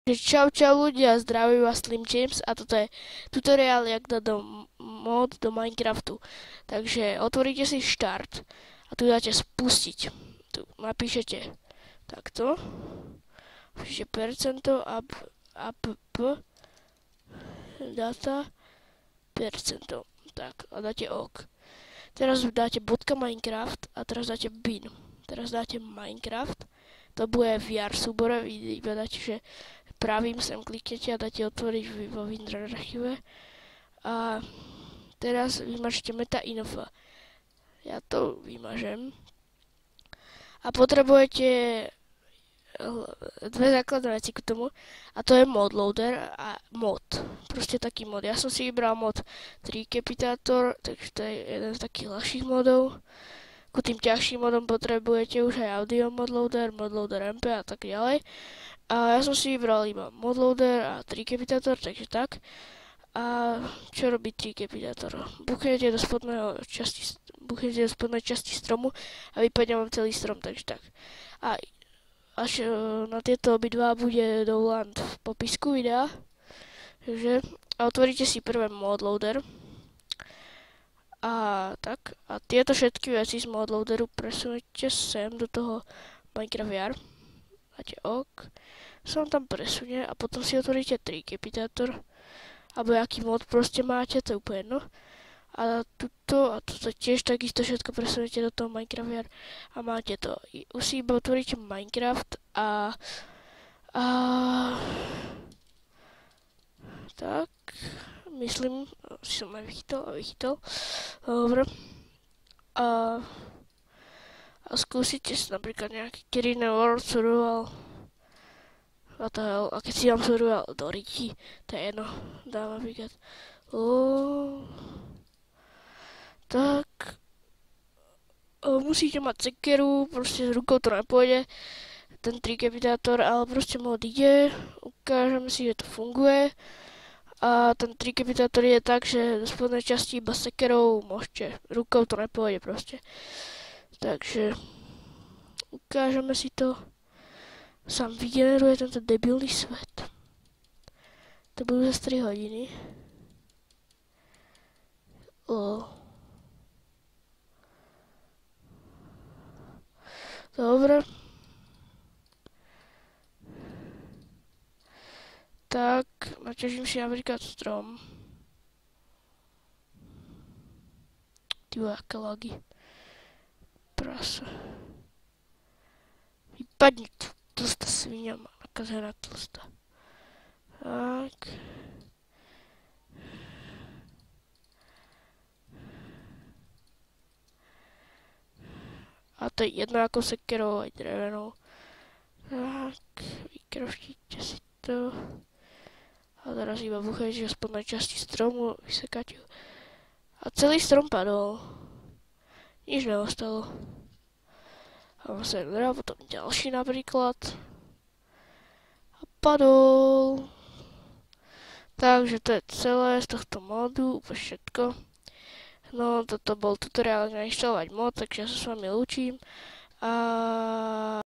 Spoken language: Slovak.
Čau ľudia, zdravím vás Slim James a toto je tutoriál, jak dať mod do Minecraftu. Takže otvoríte si štart a tu dáte spustiť. Tu napíšete takto, píšete percento app data percento. Tak a dáte OK. Teraz dáte .minecraft a teraz dáte bin. Teraz dáte Minecraft. To bude VR súbore, iba dáte, že pravým sem kliknete a dáte otvoriť vo WinRAR archíve. A teraz vymažete meta.inf. Ja to vymažem. A potrebujete dve základné veci k tomu. A to je modloader a mod. Proste taký mod. Ja som si vybral mod Treecapitator, takže to je jeden z takých ľahších modov. Ku tým ťažším modom potrebujete už aj audio modloader, modloader MP a tak ďalej. A ja som si vybral iba modloader a Treecapitator, takže tak. A čo robí Treecapitator? Buchnete do spodnej časti stromu a vypadne vám celý strom, takže tak. A až na tieto obidva bude dovolant v popisku videa. Takže, a otvoríte si prvé modloader. A tak, a tieto všetky veci z modloaderu presunete sem do toho Minecraft VR. Dáte OK. Som tam presunie a potom si otvoríte Treecapitator. Alebo aký mod proste máte, to je úplne jedno. A toto tiež takisto všetko presunete do toho Minecraft VR a máte to. Už si iba otvoríte Minecraft a tak, myslím, si som aj vychytal. Dobre. A skúsite si napríklad nejaký Kirine World Survival. A keď si dám survival do riti, to je jedno. Dám napríklad. Tak. Musíte mať sekeru, proste s rukou to nepôjde. Ten Treecapitator, ale proste mod ide. Ukážeme si, že to funguje. A ten Treecapitator je tak, že do spodnej časti iba sekerou môžete, rukou to nepôjde proste. Takže ukážeme si to. Sám vygeneruje tento debilný svet. To budú za 3 hodiny. Dobre. Tak, naťažím si napríklad strom. Ty aké lagy. Prasa. Vypadni tu, tlstá svinia má nakazená tlstá. Tak. A to je jedno ako sekerou aj drevenou. Tak, vykroftíte si to. A teraz iba buchajte do spodnej časti stromu, vysekáte ho. A celý strom padol. Nič neostalo. A vlastne potom ďalší napríklad. A padol. Takže to je celé z tohto modu, úplne všetko. No, toto bol tutoriál na inštalovať mod, takže ja sa s vami lúčim. A